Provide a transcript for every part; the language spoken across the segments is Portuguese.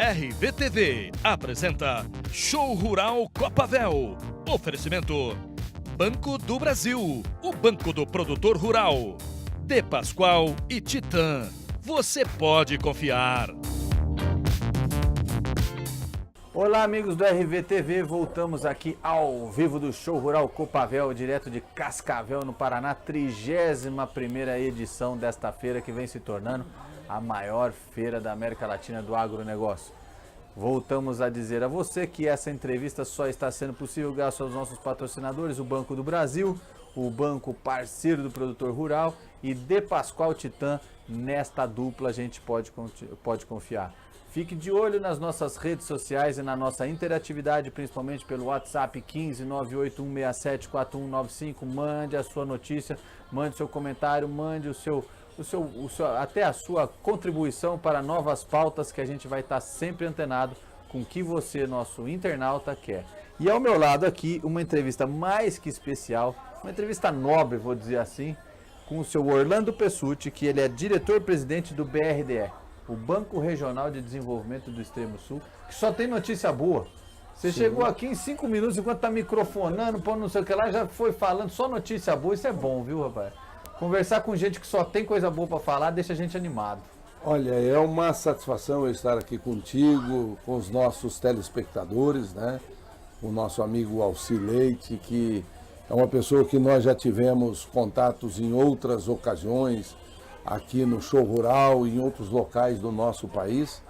RVTV apresenta Show Rural Copavel. Oferecimento Banco do Brasil, o banco do produtor rural. De Pascoal e Titã. Você pode confiar. Olá, amigos do RVTV, voltamos aqui ao vivo do Show Rural Copavel, direto de Cascavel, no Paraná, 31ª edição desta feira que vem se tornando a maior feira da América Latina do agronegócio. Voltamos a dizer a você que essa entrevista só está sendo possível graças aos nossos patrocinadores, o Banco do Brasil, o banco parceiro do produtor rural e De Pascoal Titã. Nesta dupla a gente pode confiar. Fique de olho nas nossas redes sociais e na nossa interatividade, principalmente pelo WhatsApp 15 98167 4195. Mande a sua notícia, mande seu comentário, mande até a sua contribuição para novas pautas que a gente vai estar sempre antenado com o que você, nosso internauta, quer. E ao meu lado aqui, uma entrevista mais que especial, uma entrevista nobre, vou dizer assim, com o seu Orlando Pessutti, que ele é diretor-presidente do BRDE. O Banco Regional de Desenvolvimento do Extremo Sul, que só tem notícia boa. Você chegou aqui em 5 minutos, enquanto tá microfonando, pondo não sei o que lá, já foi falando só notícia boa. Isso é bom, viu, rapaz? Conversar com gente que só tem coisa boa para falar, deixa a gente animado. Olha, é uma satisfação eu estar aqui contigo, com os nossos telespectadores, né? O nosso amigo Alci Leite, que é uma pessoa que nós já tivemos contatos em outras ocasiões, aqui no Show Rural e em outros locais do nosso país,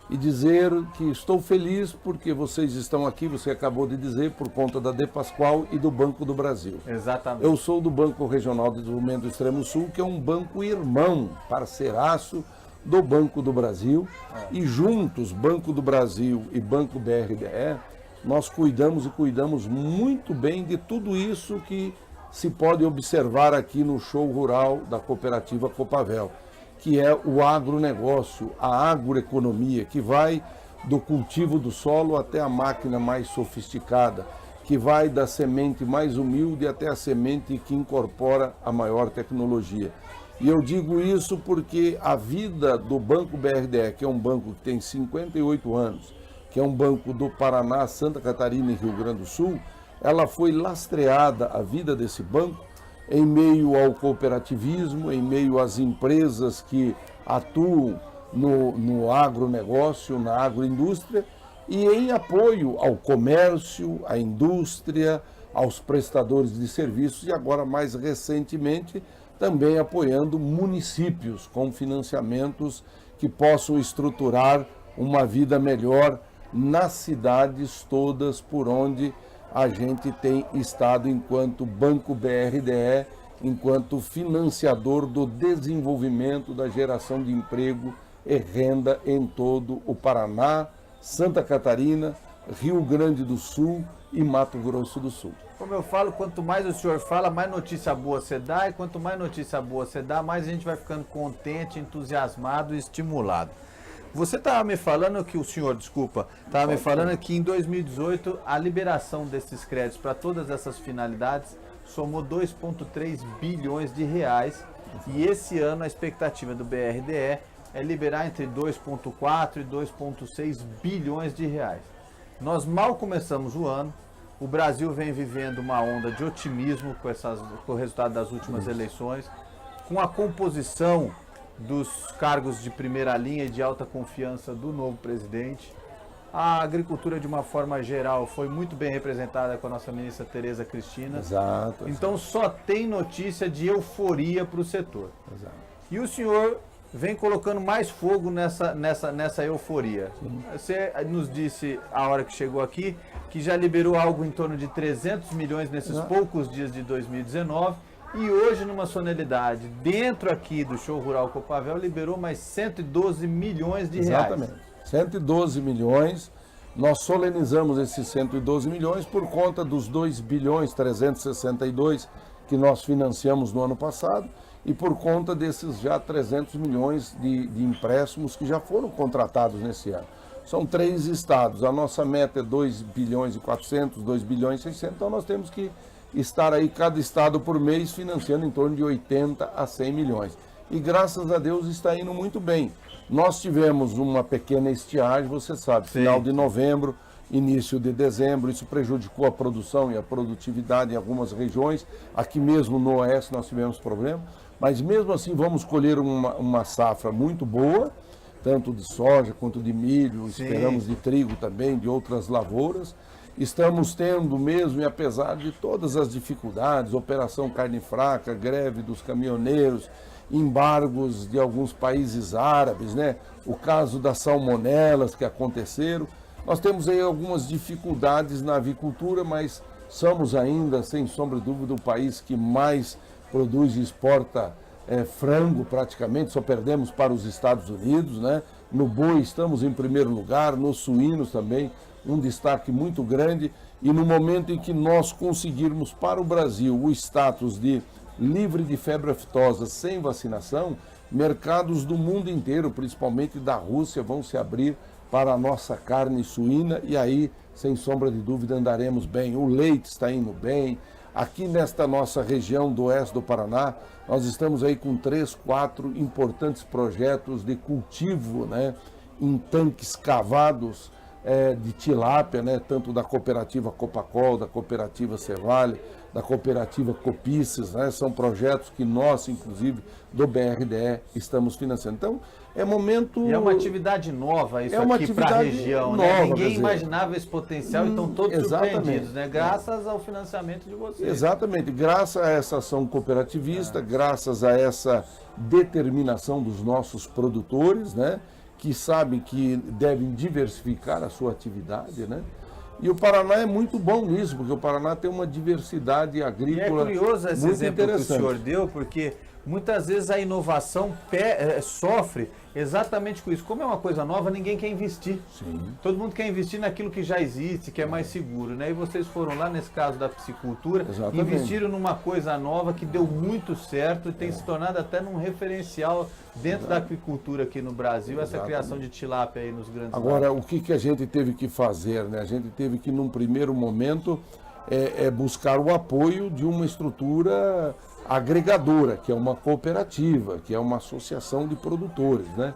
e dizer que estou feliz porque vocês estão aqui, você acabou de dizer, por conta da De Pascoal e do Banco do Brasil. Exatamente. Eu sou do Banco Regional de Desenvolvimento do Extremo Sul, que é um banco irmão, parceiraço do Banco do Brasil, e juntos, Banco do Brasil e Banco BRDE, nós cuidamos muito bem de tudo isso que se pode observar aqui no Show Rural da Cooperativa Copavel, que é o agronegócio, a agroeconomia, que vai do cultivo do solo até a máquina mais sofisticada, que vai da semente mais humilde até a semente que incorpora a maior tecnologia. E eu digo isso porque a vida do Banco BRDE, que é um banco que tem 58 anos, que é um banco do Paraná, Santa Catarina e Rio Grande do Sul, ela foi lastreada, a vida desse banco, em meio ao cooperativismo, em meio às empresas que atuam no agronegócio, na agroindústria, e em apoio ao comércio, à indústria, aos prestadores de serviços e agora, mais recentemente, também apoiando municípios com financiamentos que possam estruturar uma vida melhor nas cidades todas por onde a gente tem estado enquanto Banco BRDE, enquanto financiador do desenvolvimento da geração de emprego e renda em todo o Paraná, Santa Catarina, Rio Grande do Sul e Mato Grosso do Sul. Como eu falo, quanto mais o senhor fala, mais notícia boa você dá, e quanto mais notícia boa você dá, mais a gente vai ficando contente, entusiasmado e estimulado. Você estava me falando que estava me falando que em 2018 a liberação desses créditos para todas essas finalidades somou 2,3 bilhões de reais, e esse ano a expectativa do BRDE é liberar entre 2,4 e 2,6 bilhões de reais. Nós mal começamos o ano, o Brasil vem vivendo uma onda de otimismo com o resultado das últimas eleições, com a composição dos cargos de primeira linha e de alta confiança do novo presidente. A agricultura, de uma forma geral, foi muito bem representada com a nossa ministra Tereza Cristina. Exato. Então só tem notícia de euforia para o setor. Exato. E o senhor vem colocando mais fogo nessa euforia. Você nos disse, a hora que chegou aqui, que já liberou algo em torno de 300 milhões nesses poucos dias de 2019, e hoje, numa solenidade, dentro aqui do Show Rural Copavel, liberou mais 112 milhões de reais. Exatamente. 112 milhões. Nós solenizamos esses 112 milhões por conta dos 2 bilhões 362 que nós financiamos no ano passado e por conta desses já 300 milhões de empréstimos que já foram contratados nesse ano. São 3 estados. A nossa meta é 2 bilhões e 400, 2 bilhões e 600, então nós temos que estar aí, cada estado por mês, financiando em torno de 80 a 100 milhões. e graças a Deus está indo muito bem. Nós tivemos uma pequena estiagem, você sabe, final de novembro, início de dezembro, isso prejudicou a produção e a produtividade em algumas regiões. Aqui mesmo no Oeste nós tivemos problema, mas mesmo assim vamos colher uma safra muito boa, tanto de soja quanto de milho, esperamos de trigo também, de outras lavouras. Estamos tendo mesmo, e apesar de todas as dificuldades, operação carne fraca, greve dos caminhoneiros, embargos de alguns países árabes, né? O caso das salmonelas que aconteceram, nós temos aí algumas dificuldades na avicultura, mas somos ainda, sem sombra de dúvida, o país que mais produz e exporta frango praticamente, só perdemos para os Estados Unidos, né? No boi estamos em primeiro lugar, nos suínos também, um destaque muito grande, e no momento em que nós conseguirmos para o Brasil o status de livre de febre aftosa sem vacinação, mercados do mundo inteiro, principalmente da Rússia, vão se abrir para a nossa carne suína e aí, sem sombra de dúvida, andaremos bem. O leite está indo bem. Aqui nesta nossa região do oeste do Paraná, nós estamos aí com 3, 4 importantes projetos de cultivo, né, em tanques cavados de tilápia, né, tanto da cooperativa Copacol, da cooperativa Cevale, da cooperativa Copices, né, são projetos que nós, inclusive, do BRDE, estamos financiando. Então, é momento... E é uma atividade nova isso aqui para a região, nova, né? Ninguém imaginava esse potencial e estão todos surpreendidos, né? Graças ao financiamento de vocês. Exatamente, graças a essa ação cooperativista, graças a essa determinação dos nossos produtores, né? Que sabem que devem diversificar a sua atividade, né? E o Paraná é muito bom nisso, porque o Paraná tem uma diversidade agrícola. E é curioso esse exemplo que o interessante. senhor deu, porque muitas vezes a inovação sofre exatamente com isso. Como é uma coisa nova, ninguém quer investir. Sim. Todo mundo quer investir naquilo que já existe, que é mais seguro, né? E vocês foram lá, nesse caso da piscicultura, investiram numa coisa nova que deu muito certo e tem se tornado até num referencial dentro da aquicultura aqui no Brasil, essa criação de tilápia aí nos grandes Agora, lagos. o que a gente teve que fazer, né? A gente teve que, num primeiro momento, buscar o apoio de uma estrutura agregadora, que é uma cooperativa, que é uma associação de produtores, né?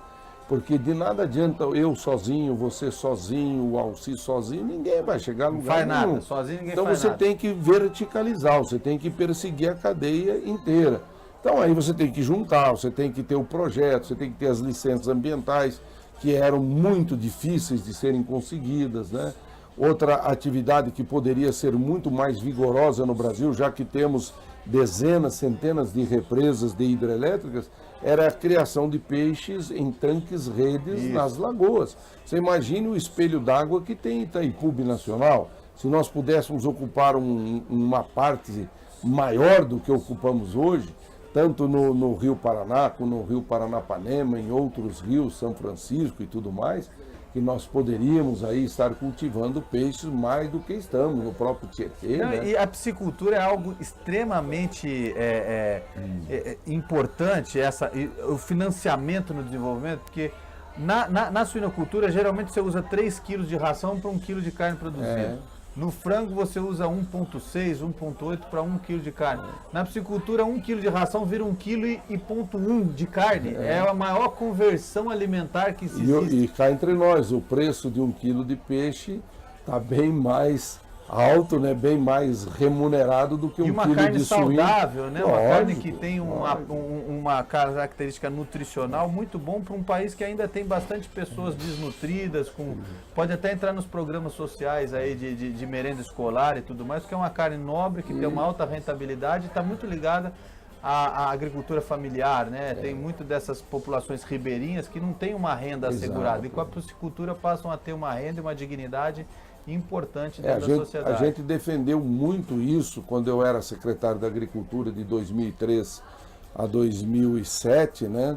Porque de nada adianta eu sozinho, você sozinho, o Alci sozinho, ninguém vai chegar a lugar nenhum. Não faz nada, sozinho ninguém então faz nada. Então você tem que verticalizar, você tem que perseguir a cadeia inteira. Então aí você tem que juntar, você tem que ter o projeto, você tem que ter as licenças ambientais, que eram muito difíceis de serem conseguidas, né? Outra atividade que poderia ser muito mais vigorosa no Brasil, já que temos dezenas, centenas de represas de hidrelétricas, era a criação de peixes em tanques redes nas lagoas. Você imagine o espelho d'água que tem Itaipu Binacional. Se nós pudéssemos ocupar uma parte maior do que ocupamos hoje, tanto no Rio Paraná, como no Rio Paranapanema, em outros rios, São Francisco e tudo mais, que nós poderíamos aí estar cultivando peixes mais do que estamos, no próprio Tietê. Né? E a piscicultura é algo extremamente importante, o financiamento no desenvolvimento, porque na suinocultura geralmente você usa 3 quilos de ração para 1 quilo de carne produzida. No frango você usa 1,6, 1,8 para 1 quilo de carne. Na piscicultura, 1 quilo de ração vira 1,1 kg de carne. É a maior conversão alimentar que se existe. E cá entre nós, o preço de 1 quilo de peixe está bem mais alto, né? Bem mais remunerado do que 1 quilo de suíno. E uma carne saudável, né? Uma carne que tem uma característica nutricional muito bom para um país que ainda tem bastante pessoas desnutridas, pode até entrar nos programas sociais aí de merenda escolar e tudo mais, porque é uma carne nobre, que tem uma alta rentabilidade e está muito ligada à agricultura familiar, né? Tem muito dessas populações ribeirinhas que não tem uma renda assegurada. E com a piscicultura passam a ter uma renda e uma dignidade importante dentro da sociedade. A gente defendeu muito isso quando eu era secretário da Agricultura de 2003 a 2007, né?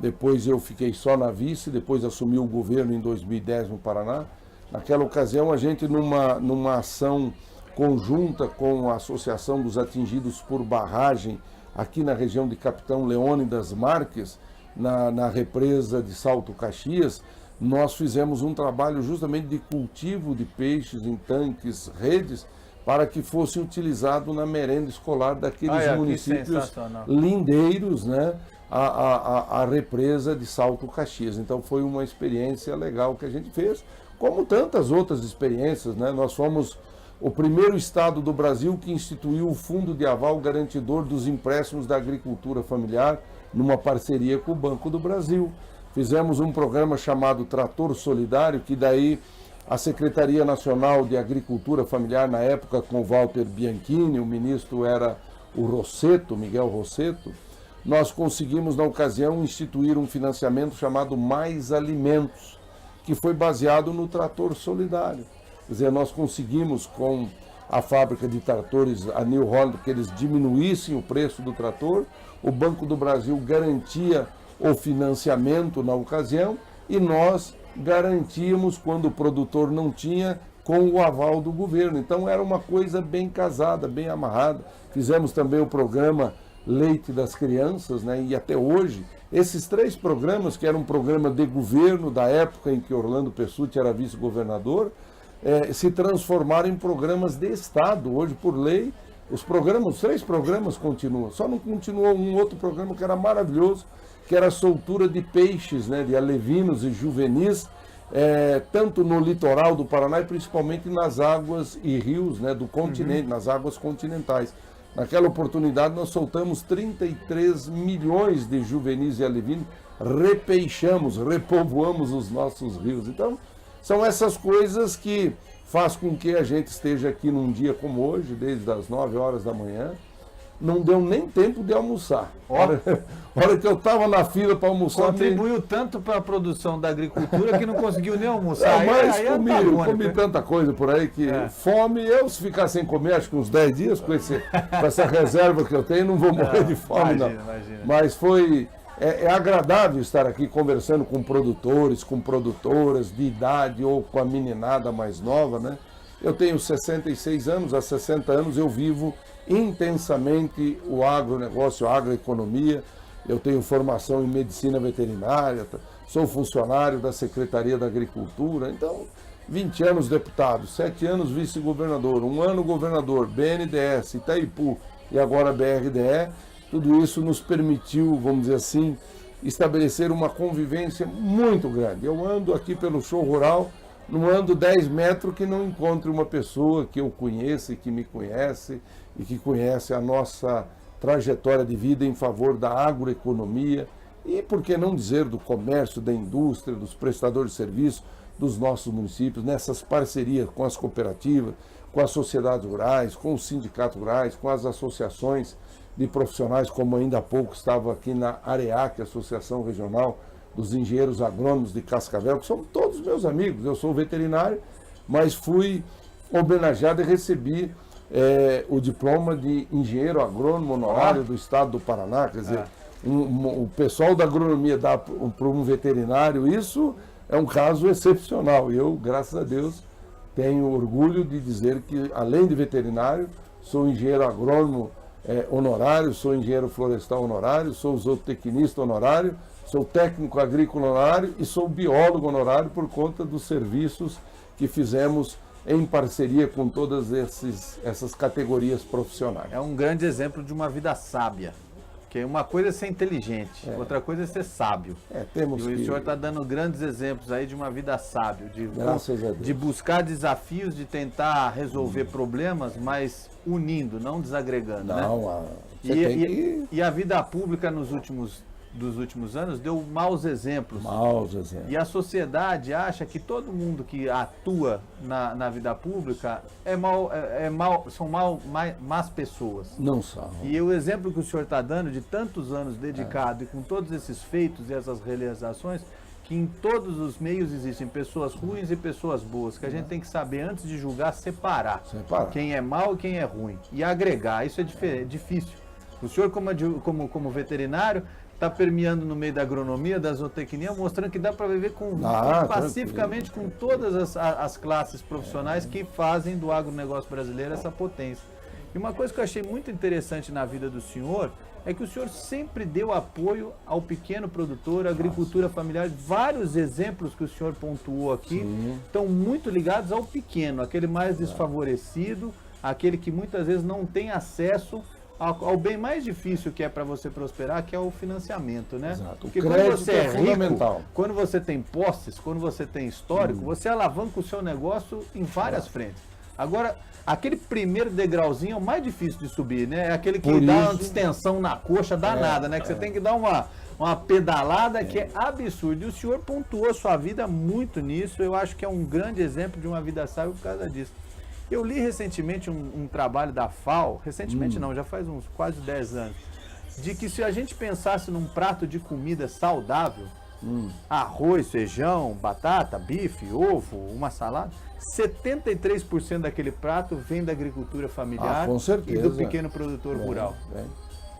Depois eu fiquei só na vice, depois assumi o governo em 2010 no Paraná. Naquela ocasião a gente numa ação conjunta com a Associação dos Atingidos por Barragem aqui na região de Capitão Leônidas Marques, na represa de Salto Caxias, nós fizemos um trabalho justamente de cultivo de peixes em tanques, redes, para que fosse utilizado na merenda escolar daqueles municípios lindeiros, né? a represa de Salto Caxias. Então foi uma experiência legal que a gente fez, como tantas outras experiências, né? Nós fomos o primeiro estado do Brasil que instituiu o Fundo de Aval Garantidor dos Empréstimos da Agricultura Familiar, numa parceria com o Banco do Brasil. Fizemos um programa chamado Trator Solidário, que daí a Secretaria Nacional de Agricultura Familiar, na época com o Walter Bianchini, o ministro era o Rossetto, Miguel Rossetto, nós conseguimos na ocasião instituir um financiamento chamado Mais Alimentos, que foi baseado no Trator Solidário. Quer dizer, nós conseguimos com a fábrica de tratores, a New Holland, que eles diminuíssem o preço do trator, o Banco do Brasil garantia o financiamento na ocasião e nós garantíamos quando o produtor não tinha com o aval do governo. Então era uma coisa bem casada, bem amarrada. Fizemos também o programa Leite das Crianças, né? E até hoje, esses 3 programas, que eram um programa de governo da época em que Orlando Pessutti era vice-governador, se transformaram em programas de Estado. Hoje, por lei, os 3 programas continuam. Só não continuou um outro programa que era maravilhoso, que era a soltura de peixes, né, de alevinos e juvenis, tanto no litoral do Paraná e principalmente nas águas e rios, né, do continente, nas águas continentais. Naquela oportunidade nós soltamos 33 milhões de juvenis e alevinos, repeixamos, repovoamos os nossos rios. Então, são essas coisas que faz com que a gente esteja aqui num dia como hoje, desde as 9 horas da manhã. Não deu nem tempo de almoçar. Hora que eu estava na fila para almoçar... Contribuiu tanto para a produção da agricultura que não conseguiu nem almoçar. Mas comi tanta coisa por aí que fome, se ficar sem comer, acho que uns 10 dias com essa reserva que eu tenho, não vou morrer de fome, não. Imagina. Mas foi... É agradável estar aqui conversando com produtores, com produtoras de idade ou com a meninada mais nova, né? Eu tenho 66 anos, há 60 anos eu vivo intensamente o agronegócio, a agroeconomia. Eu tenho formação em medicina veterinária, sou funcionário da Secretaria da Agricultura, então 20 anos deputado, 7 anos vice-governador, 1 ano governador, BNDES, Itaipu e agora BRDE. Tudo isso nos permitiu, vamos dizer assim, estabelecer uma convivência muito grande. Eu ando aqui pelo show rural, não ando 10 metros que não encontre uma pessoa que eu conheça e que me conhece e que conhece a nossa trajetória de vida em favor da agroeconomia e, por que não dizer, do comércio, da indústria, dos prestadores de serviços dos nossos municípios, nessas parcerias com as cooperativas, com as sociedades rurais, com os sindicatos rurais, com as associações de profissionais, como ainda há pouco estava aqui na AREAC, Associação Regional dos Engenheiros Agrônomos de Cascavel, que são todos meus amigos. Eu sou veterinário, mas fui homenageado e recebi o diploma de engenheiro agrônomo honorário do estado do Paraná. Quer dizer, o pessoal da agronomia dá para um veterinário, isso é um caso excepcional. E eu, graças a Deus, tenho orgulho de dizer que, além de veterinário, sou engenheiro agrônomo honorário, sou engenheiro florestal honorário, sou zootecnista honorário, sou técnico agrícola honorário e sou biólogo honorário por conta dos serviços que fizemos em parceria com todas essas categorias profissionais. É um grande exemplo de uma vida sábia. Porque uma coisa é ser inteligente, outra coisa é ser sábio. Temos e o senhor está dando grandes exemplos aí de uma vida sábio, de buscar desafios, de tentar resolver problemas, mas unindo, não desagregando. Não, né? E a vida pública dos últimos anos deu maus exemplos. E a sociedade acha que todo mundo que atua na vida pública são más pessoas. Não são. E o exemplo que o senhor está dando de tantos anos dedicado e com todos esses feitos e essas realizações, que em todos os meios existem pessoas ruins e pessoas boas, que a gente tem que saber, antes de julgar, separar quem é mau e quem é ruim. E agregar, isso é difícil. O senhor, como veterinário, está permeando no meio da agronomia, da zootecnia, mostrando que dá para viver pacificamente com todas as classes profissionais que fazem do agronegócio brasileiro essa potência. E uma coisa que eu achei muito interessante na vida do senhor é que o senhor sempre deu apoio ao pequeno produtor, à agricultura familiar. Vários exemplos que o senhor pontuou aqui estão muito ligados ao pequeno, aquele mais desfavorecido, aquele que muitas vezes não tem acesso ao bem mais difícil que é para você prosperar, que é o financiamento, né? Exato. Porque O quando crédito você é rico, fundamental. quando você tem posses, quando você tem histórico, você alavanca o seu negócio em várias frentes. Agora, aquele primeiro degrauzinho é o mais difícil de subir, né? É aquele que Por dá isso- uma distensão na coxa danada, né? Que você tem que dar uma pedalada que é absurda. E o senhor pontuou a sua vida muito nisso. Eu acho que é um grande exemplo de uma vida sábia por causa disso. Eu li recentemente um trabalho da FAO, recentemente não, já faz uns quase 10 anos, de que se a gente pensasse num prato de comida saudável, arroz, feijão, batata, bife, ovo, uma salada, 73% daquele prato vem da agricultura familiar com e certeza. do pequeno produtor rural.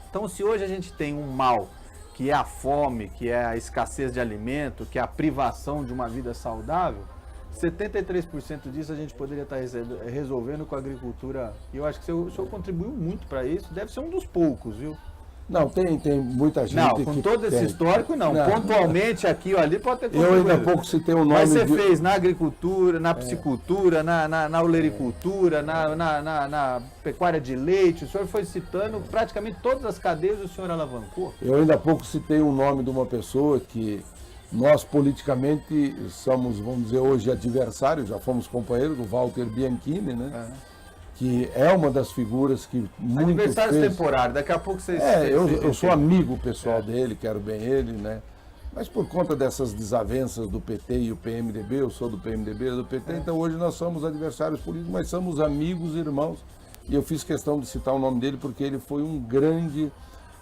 Então, se hoje a gente tem um mal, que é a fome, que é a escassez de alimento, que é a privação de uma vida saudável, 73% disso a gente poderia estar resolvendo com a agricultura. E eu acho que o senhor contribuiu muito para isso. Deve ser um dos poucos, viu? Não, tem muita gente Não, com que todo esse tem. histórico, não. Não. Pontualmente aqui ou ali pode ter Eu contribuído. ainda há pouco citei o nome Mas você de... fez na agricultura, na piscicultura, na olericultura, na pecuária de leite. O senhor foi citando praticamente todas as cadeias, o senhor alavancou. Eu ainda há pouco citei o nome de uma pessoa que nós politicamente somos, vamos dizer, hoje adversários, já fomos companheiros, do Walter Bianchini, né? Que é uma das figuras que muito Adversários fez... temporários, daqui a pouco vocês... Eu sou amigo pessoal dele, quero bem ele, né? Mas por conta dessas desavenças do PT e o PMDB, eu sou do PMDB, do PT, então hoje nós somos adversários políticos, mas somos amigos, irmãos. E eu fiz questão de citar o nome dele porque ele foi um grande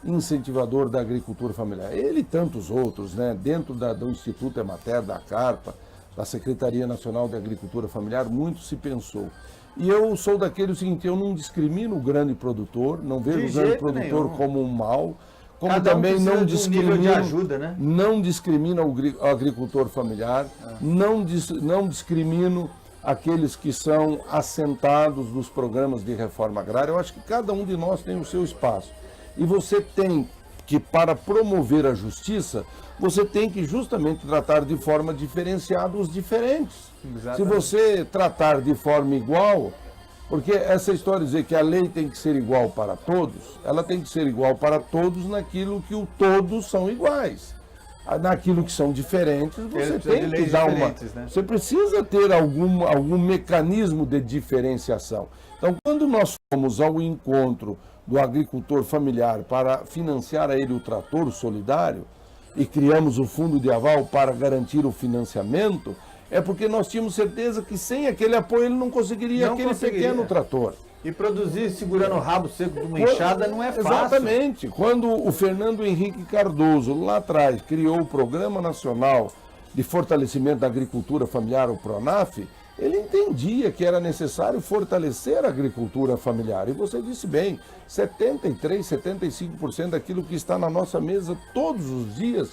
incentivador da agricultura familiar. Ele e tantos outros, né? Dentro do Instituto Emater, da Carpa, da Secretaria Nacional de Agricultura Familiar, muito se pensou. E eu sou daquele seguinte, eu não discrimino o grande produtor, não vejo o grande produtor como um mal, como Cada um também precisa não de um nível de discrimino, ajuda, né? não discrimino o agricultor familiar, não discrimino aqueles que são assentados nos programas de reforma agrária. Eu acho que cada um de nós tem o seu espaço. E você tem que, para promover a justiça, você tem que justamente tratar de forma diferenciada os diferentes. Exatamente. Se você tratar de forma igual, porque essa história de dizer que a lei tem que ser igual para todos, ela tem que ser igual para todos naquilo que todos são iguais. Naquilo que são diferentes, você tem que dar uma... né? Você precisa ter algum mecanismo de diferenciação. Então, quando nós fomos ao encontro do agricultor familiar para financiar a ele o trator solidário e criamos o fundo de aval para garantir o financiamento, é porque nós tínhamos certeza que sem aquele apoio ele não conseguiria pequeno trator. E produzir segurando o rabo seco de uma enxada não é fácil. Exatamente. Quando o Fernando Henrique Cardoso, lá atrás, criou o Programa Nacional de Fortalecimento da Agricultura Familiar, o PRONAF, ele entendia que era necessário fortalecer a agricultura familiar. E você disse bem, 73%, 75% daquilo que está na nossa mesa todos os dias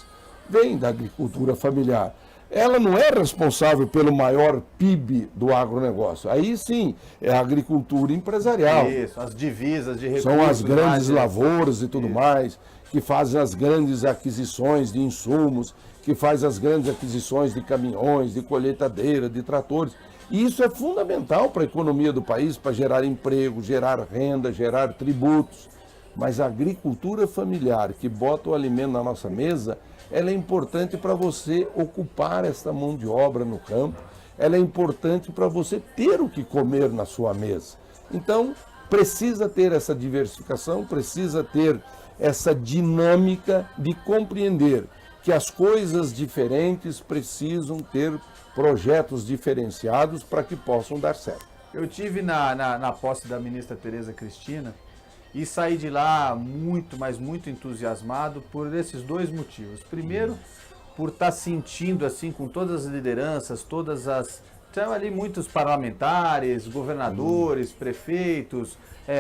vem da agricultura familiar. Ela não é responsável pelo maior PIB do agronegócio. Aí sim, é a agricultura empresarial. Isso, as divisas de recursos. São as grandes mais- lavouras e tudo mais, que fazem as grandes aquisições de insumos, que fazem as grandes aquisições de caminhões, de colheitadeira, de tratores. E isso é fundamental para a economia do país, para gerar emprego, gerar renda, gerar tributos. Mas a agricultura familiar, que bota o alimento na nossa mesa, ela é importante para você ocupar essa mão de obra no campo, ela é importante para você ter o que comer na sua mesa. Então, precisa ter essa diversificação, precisa ter essa dinâmica de compreender que as coisas diferentes precisam ter projetos diferenciados para que possam dar certo. Eu tive na posse da ministra Tereza Cristina e saí de lá muito, mas muito entusiasmado por esses dois motivos. Primeiro, por estar sentindo assim com todas as lideranças, tinham ali muitos parlamentares, governadores, prefeitos,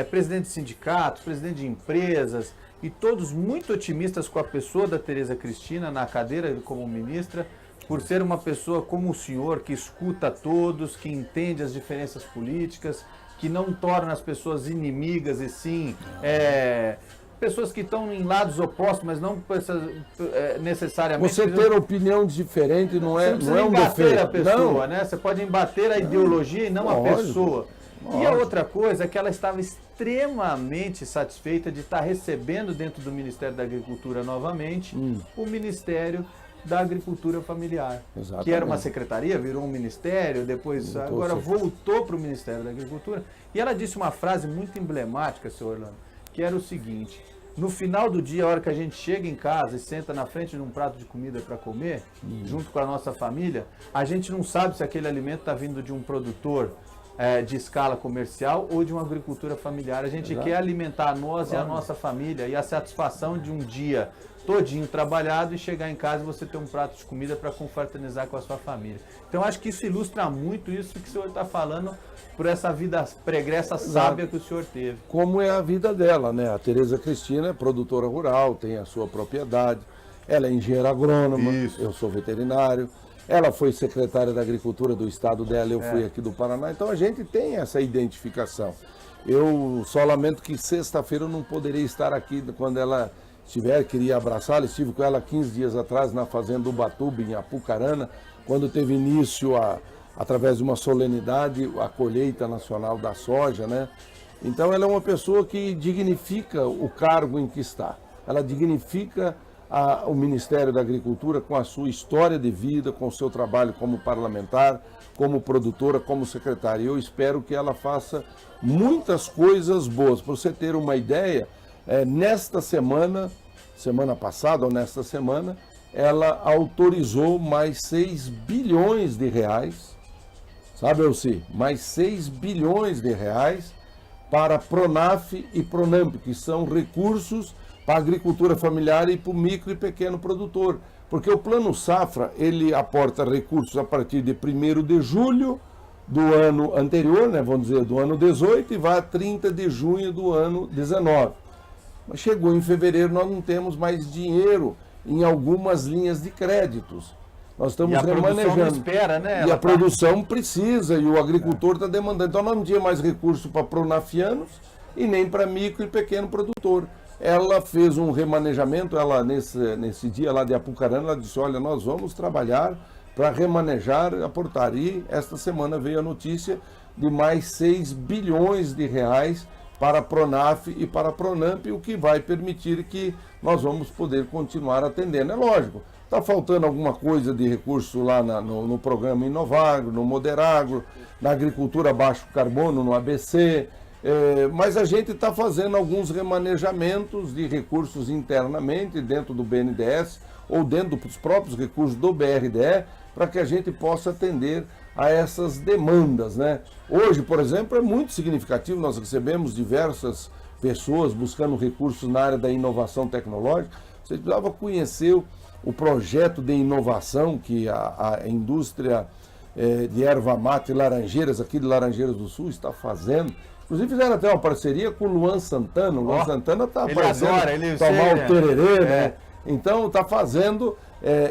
presidentes de sindicatos, presidentes de empresas, e todos muito otimistas com a pessoa da Tereza Cristina na cadeira como ministra, por ser uma pessoa como o senhor, que escuta todos, que entende as diferenças políticas, que não torna as pessoas inimigas, e sim pessoas que estão em lados opostos, mas não necessariamente... Você ter opinião diferente não é um embater defeito. a pessoa, Não. né? Você pode embater a ideologia e não a Lógico. pessoa. E a outra coisa é que ela estava extremamente satisfeita de estar recebendo dentro do Ministério da Agricultura novamente o Ministério da Agricultura Familiar. Exatamente. Que era uma secretaria, virou um ministério, depois agora voltou para o Ministério da Agricultura. E ela disse uma frase muito emblemática, senhor Orlando, que era o seguinte: no final do dia, a hora que a gente chega em casa e senta na frente de um prato de comida para comer, junto com a nossa família, a gente não sabe se aquele alimento está vindo de um produtor de escala comercial ou de uma agricultura familiar. A gente quer alimentar nós e a nossa família, e a satisfação de um dia todinho trabalhado e chegar em casa e você ter um prato de comida para confraternizar com a sua família. Então acho que isso ilustra muito isso que o senhor está falando, por essa vida pregressa sábia que o senhor teve. Como é a vida dela, né? A Tereza Cristina é produtora rural, tem a sua propriedade, ela é engenheira agrônoma, eu sou veterinário, ela foi secretária da Agricultura do estado dela, eu fui aqui do Paraná, então a gente tem essa identificação. Eu só lamento que sexta-feira eu não poderei estar aqui quando ela estiver, queria abraçá-la, estive com ela 15 dias atrás na fazenda Ubatuba, em Apucarana, quando teve início, através de uma solenidade, a colheita nacional da soja, né? Então ela é uma pessoa que dignifica o cargo em que está, ela dignifica o Ministério da Agricultura com a sua história de vida, com o seu trabalho como parlamentar, como produtora, como secretária. Eu espero que ela faça muitas coisas boas. Para você ter uma ideia, nesta semana passada ou nesta semana, ela autorizou mais 6 bilhões de reais, sabe, Elci? Mais 6 bilhões de reais para Pronaf e Pronamp, que são recursos para a agricultura familiar e para o micro e pequeno produtor. Porque o Plano Safra, ele aporta recursos a partir de 1º de julho do ano anterior, né, vamos dizer, do ano 18, e vai a 30 de junho do ano 19. Mas chegou em fevereiro, nós não temos mais dinheiro em algumas linhas de créditos. Nós estamos remanejando. Produção não espera, né? E a produção precisa, e o agricultor está demandando. Então nós não tínhamos mais recurso para pronafianos e nem para micro e pequeno produtor. Ela fez um remanejamento, ela nesse dia lá de Apucarana, ela disse, olha, nós vamos trabalhar para remanejar a portaria. Esta semana veio a notícia de mais 6 bilhões de reais para a Pronaf e para a Pronamp, o que vai permitir que nós vamos poder continuar atendendo. É lógico, está faltando alguma coisa de recurso lá no programa Inovagro, no Moderagro, na agricultura baixo carbono, no ABC, mas a gente está fazendo alguns remanejamentos de recursos internamente dentro do BNDES ou dentro dos próprios recursos do BRDE para que a gente possa atender a essas demandas, né? Hoje, por exemplo, é muito significativo, nós recebemos diversas pessoas buscando recursos na área da inovação tecnológica. Você precisava conhecer o projeto de inovação que a indústria de erva mate e laranjeiras, aqui de Laranjeiras do Sul, está fazendo. Inclusive fizeram até uma parceria com o Luan Santana. O Luan Santana está fazendo tomar o tererê, né? Então está fazendo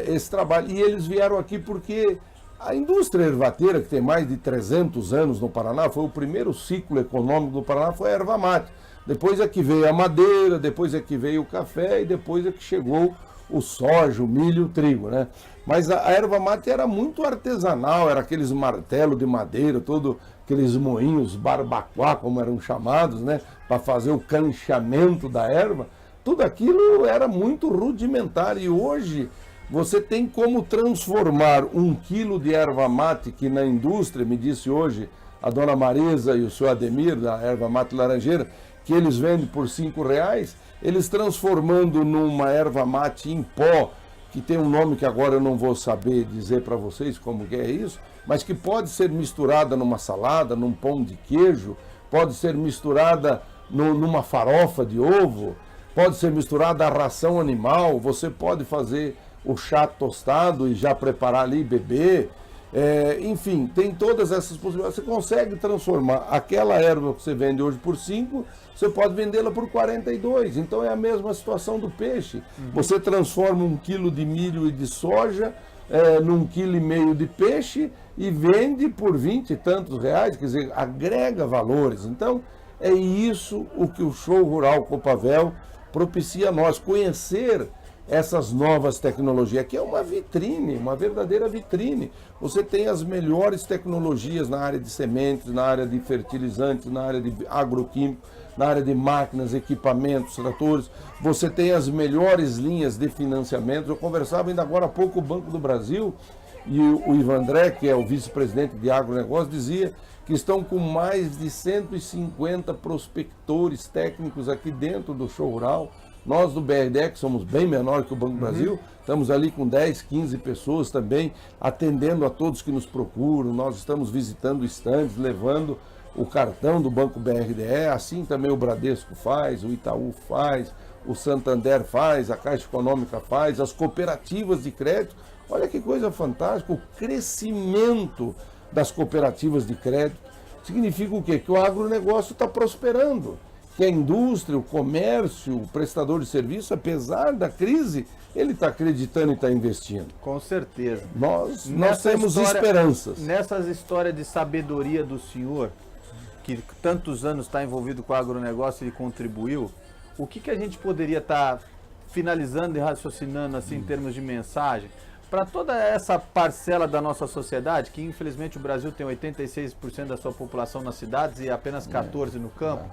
esse trabalho. E eles vieram aqui porque a indústria ervateira, que tem mais de 300 anos no Paraná, foi o primeiro ciclo econômico do Paraná, foi a erva mate. Depois é que veio a madeira, depois é que veio o café e depois é que chegou o soja, o milho e o trigo, né? Mas a erva mate era muito artesanal, era aqueles martelos de madeira, todo aqueles moinhos barbacoa, como eram chamados, né? Para fazer o canchamento da erva. Tudo aquilo era muito rudimentar e hoje você tem como transformar 1 quilo de erva mate, que na indústria, me disse hoje a dona Marisa e o senhor Ademir, da erva mate laranjeira, que eles vendem por R$5, eles transformando numa erva mate em pó, que tem um nome que agora eu não vou saber dizer para vocês como que é isso, mas que pode ser misturada numa salada, num pão de queijo, pode ser misturada numa farofa de ovo, pode ser misturada à ração animal, você pode fazer o chá tostado e já preparar ali e beber. Enfim, tem todas essas possibilidades. Você consegue transformar aquela erva que você vende hoje por 5, você pode vendê-la por 42. Então é a mesma situação do peixe. Você transforma 1 quilo de milho e de soja num 1,5 quilo de peixe e vende por 20 e tantos reais, quer dizer, agrega valores. Então é isso o que o Show Rural Copavel propicia a nós, conhecer essas novas tecnologias. Aqui é uma vitrine, uma verdadeira vitrine. Você tem as melhores tecnologias na área de sementes, na área de fertilizantes, na área de agroquímico, na área de máquinas, equipamentos, tratores. Você tem as melhores linhas de financiamento. Eu conversava ainda agora há pouco com o Banco do Brasil e o Ivan André, que é o vice-presidente de agronegócio, dizia que estão com mais de 150 prospectores técnicos aqui dentro do show rural. Nós do BRDE, que somos bem menor que o Banco do Brasil, estamos ali com 10, 15 pessoas também, atendendo a todos que nos procuram. Nós estamos visitando estandes, levando o cartão do Banco BRDE, assim também o Bradesco faz, o Itaú faz, o Santander faz, a Caixa Econômica faz, as cooperativas de crédito. Olha que coisa fantástica, o crescimento das cooperativas de crédito significa o quê? Que o agronegócio está prosperando. Que a indústria, o comércio, o prestador de serviço, apesar da crise, ele está acreditando e está investindo. Com certeza. Nós temos esperanças. Nessas histórias de sabedoria do senhor, que tantos anos está envolvido com o agronegócio e contribuiu, o que a gente poderia estar finalizando e raciocinando assim, em termos de mensagem para toda essa parcela da nossa sociedade, que infelizmente o Brasil tem 86% da sua população nas cidades e apenas 14% no campo,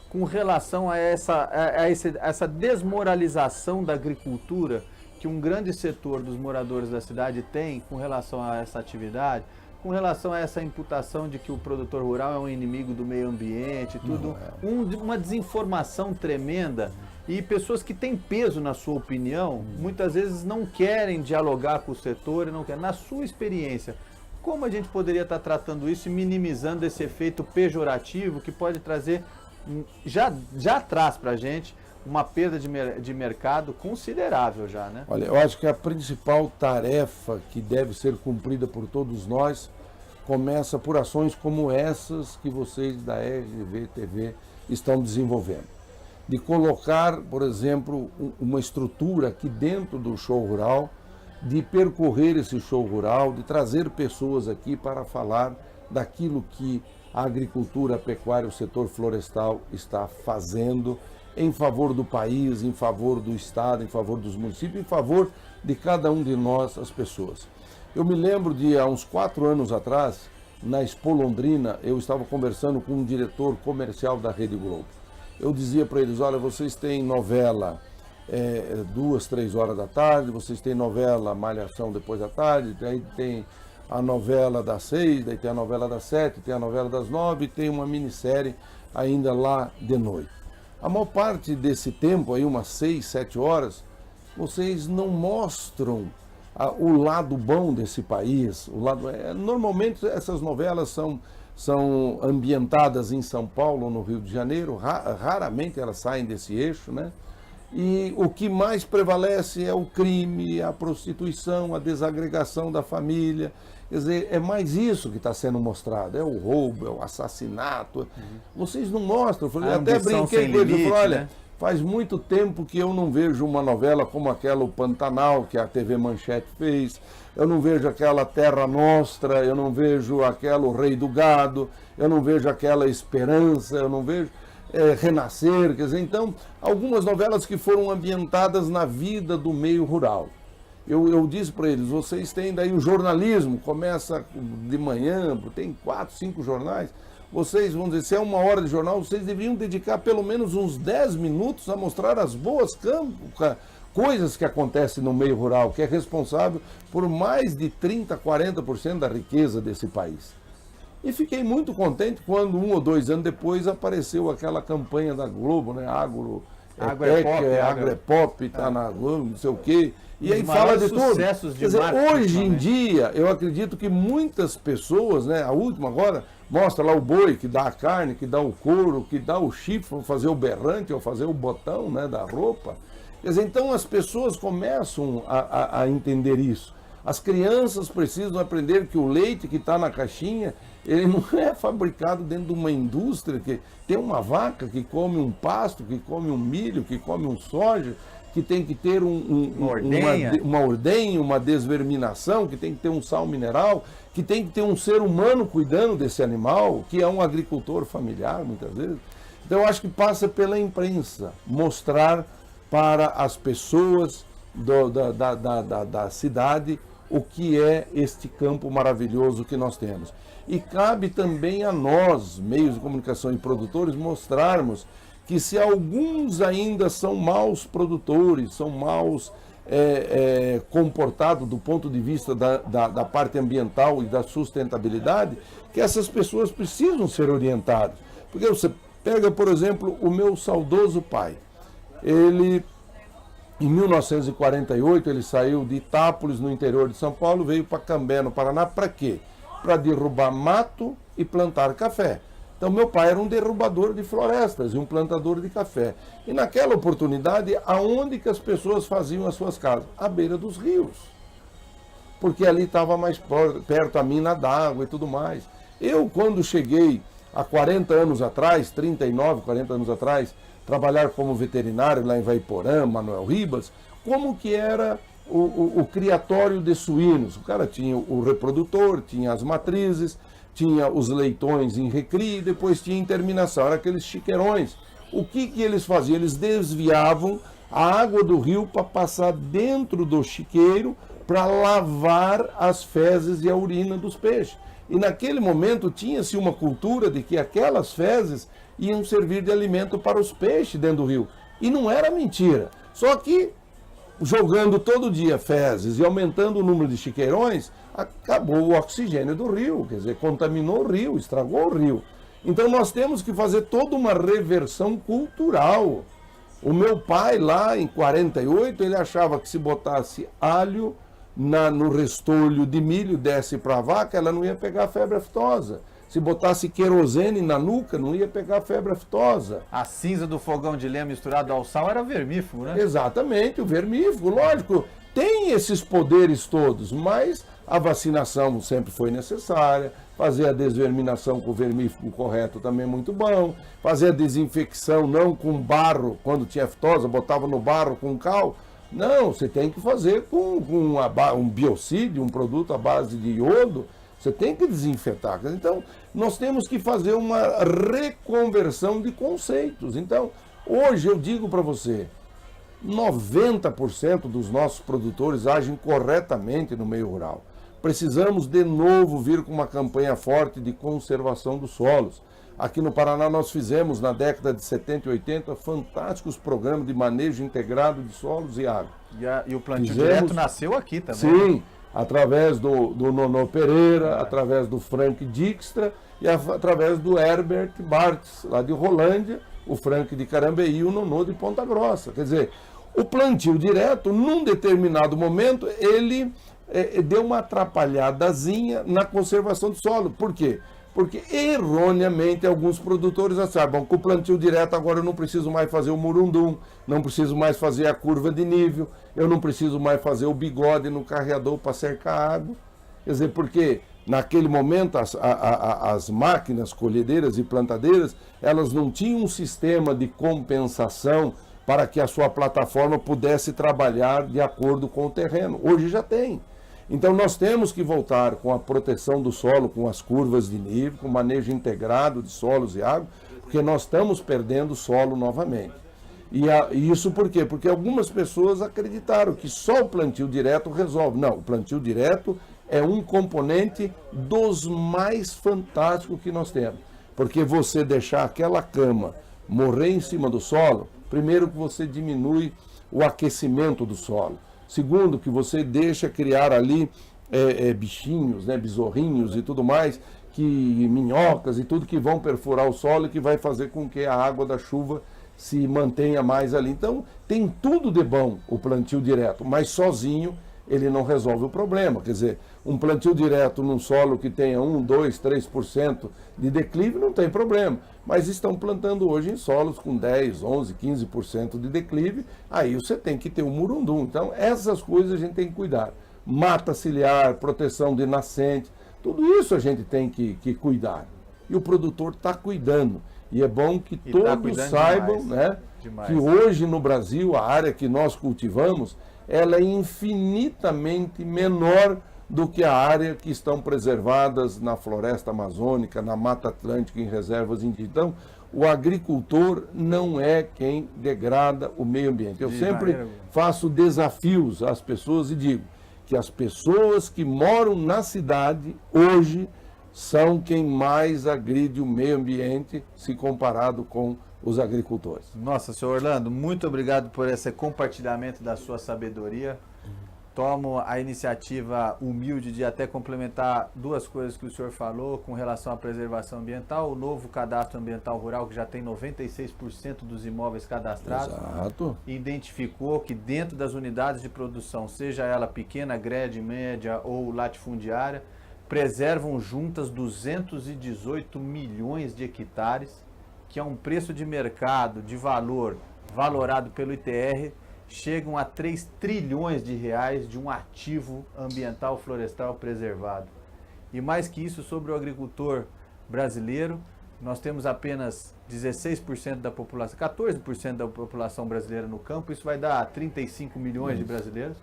com relação a essa desmoralização da agricultura que um grande setor dos moradores da cidade tem com relação a essa atividade, com relação a essa imputação de que o produtor rural é um inimigo do meio ambiente, tudo, uma desinformação tremenda, e pessoas que têm peso na sua opinião, muitas vezes não querem dialogar com o setor e não querem. Na sua experiência, como a gente poderia estar tratando isso e minimizando esse efeito pejorativo que pode trazer, já traz para a gente uma perda de mercado considerável já, né? Olha, eu acho que a principal tarefa que deve ser cumprida por todos nós começa por ações como essas que vocês da RVTV estão desenvolvendo. De colocar, por exemplo, uma estrutura aqui dentro do show rural, de percorrer esse show rural, de trazer pessoas aqui para falar daquilo que a agricultura, a pecuária, o setor florestal está fazendo em favor do país, em favor do estado, em favor dos municípios, em favor de cada um de nós, as pessoas. Eu me lembro de, há uns 4 anos atrás, na Expo Londrina, eu estava conversando com um diretor comercial da Rede Globo. Eu dizia para eles, olha, vocês têm novela 2, 3 horas da tarde, vocês têm novela Malhação depois da tarde, aí tem a novela das 6, daí tem a novela das 7, tem a novela das 9 e tem uma minissérie ainda lá de noite. A maior parte desse tempo, aí umas 6, 7 horas, vocês não mostram o lado bom desse país. Normalmente essas novelas são ambientadas em São Paulo ou no Rio de Janeiro, raramente elas saem desse eixo, né? E o que mais prevalece é o crime, a prostituição, a desagregação da família. Quer dizer, é mais isso que está sendo mostrado, é o roubo, é o assassinato. Vocês não mostram. Eu até brinquei com ele, falei, olha, faz muito tempo que eu não vejo uma novela como aquela O Pantanal, que a TV Manchete fez, eu não vejo aquela Terra Nostra, eu não vejo aquela O Rei do Gado, eu não vejo aquela Esperança, eu não vejo Renascer, quer dizer, então, algumas novelas que foram ambientadas na vida do meio rural. Eu disse para eles, vocês têm daí o jornalismo, começa de manhã, tem 4, 5 jornais, vocês, vamos dizer, se é 1 hora de jornal, vocês deveriam dedicar pelo menos uns 10 minutos a mostrar as boas coisas que acontecem no meio rural, que é responsável por mais de 30%, 40% da riqueza desse país. E fiquei muito contente quando 1 ou 2 anos depois apareceu aquela campanha da Globo, né? Agropop, tá na Globo, não sei o quê. E aí fala de tudo. Quer dizer, hoje em dia, eu acredito que muitas pessoas, né? A última agora, mostra lá o boi que dá a carne, que dá o couro, que dá o chifre, para fazer o berrante, ou fazer o botão, né, da roupa. Quer dizer, então as pessoas começam a entender isso. As crianças precisam aprender que o leite que está na caixinha, ele não é fabricado dentro de uma indústria, que tem uma vaca que come um pasto, que come um milho, que come um soja, que tem que ter uma ordenha, uma desverminação, que tem que ter um sal mineral, que tem que ter um ser humano cuidando desse animal, que é um agricultor familiar, muitas vezes. Então eu acho que passa pela imprensa mostrar para as pessoas da cidade o que é este campo maravilhoso que nós temos. E cabe também a nós, meios de comunicação e produtores, mostrarmos que se alguns ainda são maus produtores, são maus comportados do ponto de vista da parte ambiental e da sustentabilidade, que essas pessoas precisam ser orientadas. Porque você pega, por exemplo, o meu saudoso pai. Ele, em 1948, ele saiu de Itápolis, no interior de São Paulo, veio para Cambé, no Paraná, para quê? Para derrubar mato e plantar café. Então, meu pai era um derrubador de florestas e um plantador de café. E naquela oportunidade, aonde que as pessoas faziam as suas casas? À beira dos rios. Porque ali estava mais perto a mina d'água e tudo mais. Eu, quando cheguei há 40 anos atrás, 39, 40 anos atrás, trabalhar como veterinário lá em Vaiporã, Manuel Ribas, como que era o criatório de suínos? O cara tinha o reprodutor, tinha as matrizes, tinha os leitões em recria e depois tinha interminação, eram aqueles chiqueirões. O que eles faziam? Eles desviavam a água do rio para passar dentro do chiqueiro para lavar as fezes e a urina dos peixes. E naquele momento tinha-se uma cultura de que aquelas fezes iam servir de alimento para os peixes dentro do rio. E não era mentira. Só que, jogando todo dia fezes e aumentando o número de chiqueirões, acabou o oxigênio do rio, quer dizer, contaminou o rio, estragou o rio. Então nós temos que fazer toda uma reversão cultural. O meu pai, lá em 48, ele achava que se botasse alho no restolho de milho, desse para a vaca, ela não ia pegar febre aftosa. Se botasse querosene na nuca, não ia pegar febre aftosa. A cinza do fogão de lenha misturado ao sal era vermífugo, né? Exatamente, o vermífugo, lógico, tem esses poderes todos, mas a vacinação sempre foi necessária, fazer a desverminação com o vermífugo correto também é muito bom, fazer a desinfecção não com barro, quando tinha aftosa, botava no barro com cal. Não, você tem que fazer com um biocídio, um produto à base de iodo, você tem que desinfetar. Então, nós temos que fazer uma reconversão de conceitos. Então, hoje eu digo para você, 90% dos nossos produtores agem corretamente no meio rural. Precisamos de novo vir com uma campanha forte de conservação dos solos. Aqui no Paraná nós fizemos, na década de 70 e 80, fantásticos programas de manejo integrado de solos e água. E o plantio direto nasceu aqui também. Sim, através do Nonô Pereira, através do Frank Dijkstra e através do Herbert Bartz, lá de Rolândia, o Frank de Carambeí e o Nonô de Ponta Grossa. Quer dizer, o plantio direto, num determinado momento, ele deu uma atrapalhadazinha na conservação do solo. Por quê? Porque erroneamente alguns produtores achavam que o plantio direto agora eu não preciso mais fazer o murundum, não preciso mais fazer a curva de nível, eu não preciso mais fazer o bigode no carreador para cercar água. Quer dizer, porque naquele momento as máquinas colhedeiras e plantadeiras, elas não tinham um sistema de compensação para que a sua plataforma pudesse trabalhar de acordo com o terreno. Hoje já tem. Então nós temos que voltar com a proteção do solo, com as curvas de nível, com o manejo integrado de solos e água, porque nós estamos perdendo solo novamente. E isso por quê? Porque algumas pessoas acreditaram que só o plantio direto resolve. Não, o plantio direto é um componente dos mais fantásticos que nós temos. Porque você deixar aquela cama morrer em cima do solo, primeiro que você diminui o aquecimento do solo. Segundo, que você deixa criar ali bichinhos, né, besorrinhos e tudo mais, minhocas e tudo que vão perfurar o solo e que vai fazer com que a água da chuva se mantenha mais ali. Então, tem tudo de bom o plantio direto, mas sozinho ele não resolve o problema. Quer dizer, um plantio direto num solo que tenha 1, 2, 3% de declive não tem problema. Mas estão plantando hoje em solos com 10, 11, 15% de declive, aí você tem que ter um murundum. Então, essas coisas a gente tem que cuidar. Mata ciliar, proteção de nascente, tudo isso a gente tem que cuidar. E o produtor está cuidando. E é bom que todos saibam, né, que hoje no Brasil, a área que nós cultivamos, ela é infinitamente menor do que a área que estão preservadas na floresta amazônica, na Mata Atlântica, em reservas indígenas. Então, o agricultor não é quem degrada o meio ambiente. Eu sempre faço desafios às pessoas e digo que as pessoas que moram na cidade hoje são quem mais agride o meio ambiente se comparado com os agricultores. Nossa, senhor Orlando, muito obrigado por esse compartilhamento da sua sabedoria. Tomo a iniciativa humilde de até complementar duas coisas que o senhor falou com relação à preservação ambiental. O novo cadastro ambiental rural, que já tem 96% dos imóveis cadastrados, Exato. Identificou que dentro das unidades de produção, seja ela pequena, grande, média ou latifundiária, preservam juntas 218 milhões de hectares, que é um preço de mercado, de valor, valorado pelo ITR, chegam a 3 trilhões de reais de um ativo ambiental florestal preservado. E mais que isso, sobre o agricultor brasileiro, nós temos apenas 16% da população, 14% da população brasileira no campo, isso vai dar 35 milhões de brasileiros,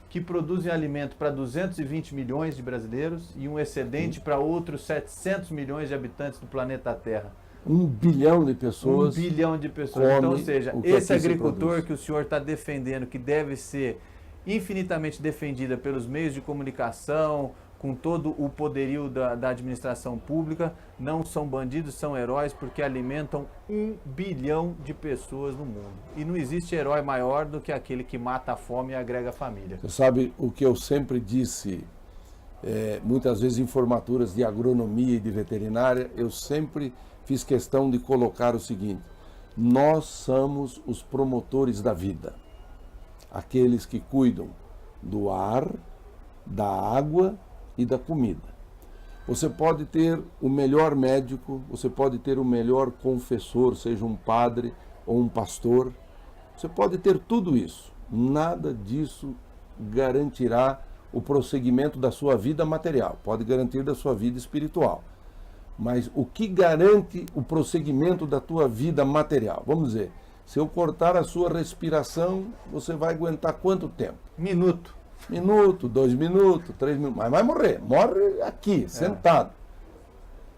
que produzem alimento para 220 milhões de brasileiros e um excedente para outros 700 milhões de habitantes do planeta Terra. 1 bilhão de pessoas. 1 bilhão de pessoas. Então, ou seja, esse agricultor que o senhor está defendendo, que deve ser infinitamente defendida pelos meios de comunicação, com todo o poderio da administração pública, não são bandidos, são heróis, porque alimentam 1 bilhão de pessoas no mundo. E não existe herói maior do que aquele que mata a fome e agrega a família. Você sabe o que eu sempre disse, muitas vezes em formaturas de agronomia e de veterinária, eu sempre fiz questão de colocar o seguinte: nós somos os promotores da vida, aqueles que cuidam do ar, da água e da comida. Você pode ter o melhor médico, você pode ter o melhor confessor, seja um padre ou um pastor, você pode ter tudo isso, nada disso garantirá o prosseguimento da sua vida material, pode garantir da sua vida espiritual. Mas o que garante o prosseguimento da tua vida material? Vamos dizer, se eu cortar a sua respiração, você vai aguentar quanto tempo? Minuto, 2 minutos, 3 minutos, mas vai morrer. Morre aqui, sentado.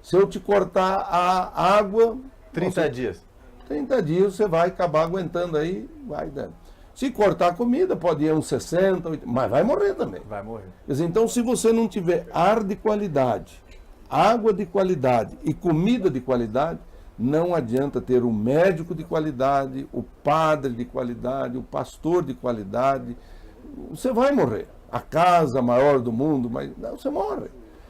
Se eu te cortar a água... 30 dias. 30 dias você vai acabar aguentando aí, vai dando. Se cortar a comida, pode ir uns 60, 80, mas vai morrer também. Vai morrer. Quer dizer, então, se você não tiver ar de qualidade, água de qualidade e comida de qualidade, não adianta ter um médico de qualidade, o padre de qualidade, o pastor de qualidade. Você vai morrer. A casa maior do mundo, mas não, você morre.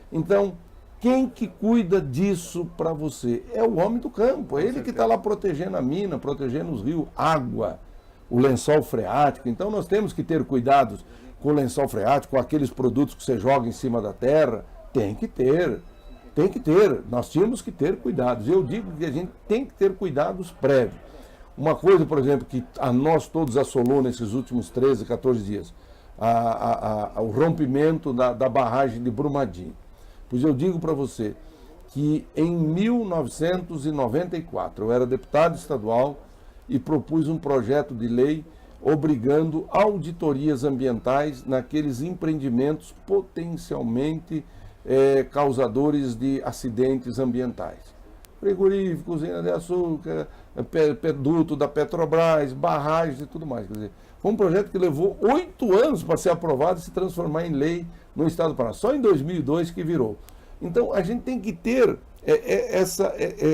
Então, quem que cuida disso para você? É o homem do campo, é ele que está lá protegendo a mina, protegendo os rios, água, o lençol freático. Então, nós temos que ter cuidados com o lençol freático, com aqueles produtos que você joga em cima da terra. Tem que ter. Tem que ter, nós tínhamos que ter cuidados. Eu digo que a gente tem que ter cuidados prévios. Uma coisa, por exemplo, que a nós todos assolou nesses últimos 13, 14 dias, o rompimento da barragem de Brumadinho. Pois eu digo para você que em 1994 eu era deputado estadual e propus um projeto de lei obrigando auditorias ambientais naqueles empreendimentos potencialmente causadores de acidentes ambientais. Frigorífico, usina de açúcar, duto da Petrobras, barragens e tudo mais. Quer dizer, foi um projeto que levou 8 anos para ser aprovado e se transformar em lei no Estado do Paraná. Só em 2002 que virou. Então, a gente tem que ter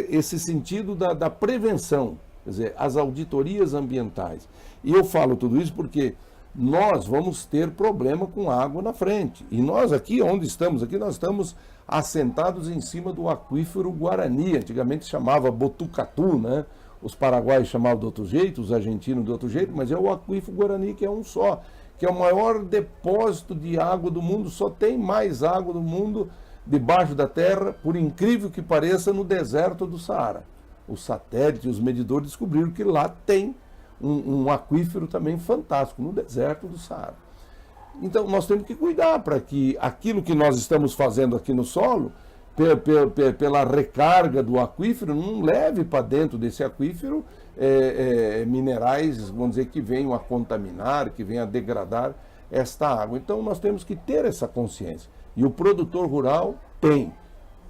esse sentido da prevenção, quer dizer, as auditorias ambientais. E eu falo tudo isso porque nós vamos ter problema com água na frente. E nós aqui, onde estamos aqui, nós estamos assentados em cima do aquífero Guarani. Antigamente se chamava Botucatu, né? Os paraguaios chamavam de outro jeito, os argentinos de outro jeito, mas é o aquífero Guarani, que é um só, que é o maior depósito de água do mundo. Só tem mais água do mundo debaixo da terra, por incrível que pareça, no deserto do Saara. Os satélites, os medidores descobriram que lá tem um aquífero também fantástico, no deserto do Saara. Então, nós temos que cuidar para que aquilo que nós estamos fazendo aqui no solo, pela recarga do aquífero, não leve para dentro desse aquífero minerais, vamos dizer, que venham a contaminar, que venham a degradar esta água. Então nós temos que ter essa consciência. E o produtor rural tem.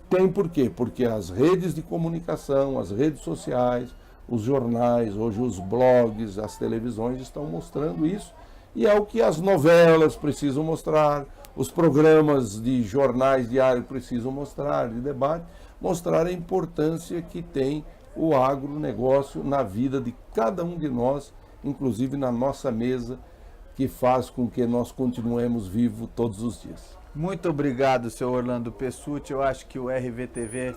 Tem por quê? Porque as redes de comunicação, as redes sociais, os jornais, hoje os blogs, as televisões estão mostrando isso. E é o que as novelas precisam mostrar, os programas de jornais diários precisam mostrar, de debate, mostrar a importância que tem o agronegócio na vida de cada um de nós, inclusive na nossa mesa, que faz com que nós continuemos vivos todos os dias. Muito obrigado, senhor Orlando Pessutti. Eu acho que o RVTV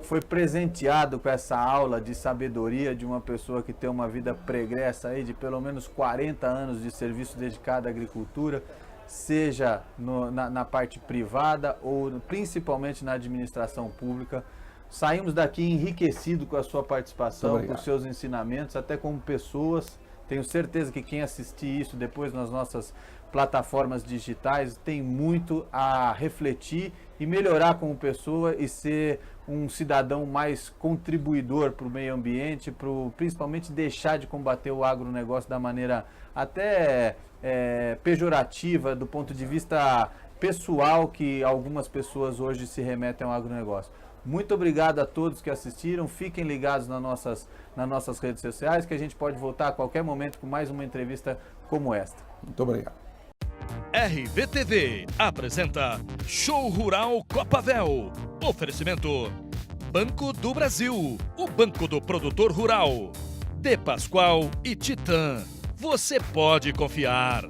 foi presenteado com essa aula de sabedoria de uma pessoa que tem uma vida pregressa aí de pelo menos 40 anos de serviço dedicado à agricultura, seja na parte privada ou principalmente na administração pública. Saímos daqui enriquecido com a sua participação, com os seus ensinamentos, até como pessoas. Tenho certeza que quem assistir isso depois nas nossas plataformas digitais tem muito a refletir e melhorar como pessoa e ser um cidadão mais contribuidor para o meio ambiente, principalmente deixar de combater o agronegócio da maneira até pejorativa do ponto de vista pessoal que algumas pessoas hoje se remetem ao agronegócio. Muito obrigado a todos que assistiram, fiquem ligados nas nossas redes sociais que a gente pode voltar a qualquer momento com mais uma entrevista como esta. Muito obrigado. RVTV apresenta Show Rural Copavel. Oferecimento Banco do Brasil, o banco do produtor rural. De Pascoal e Titã. Você pode confiar.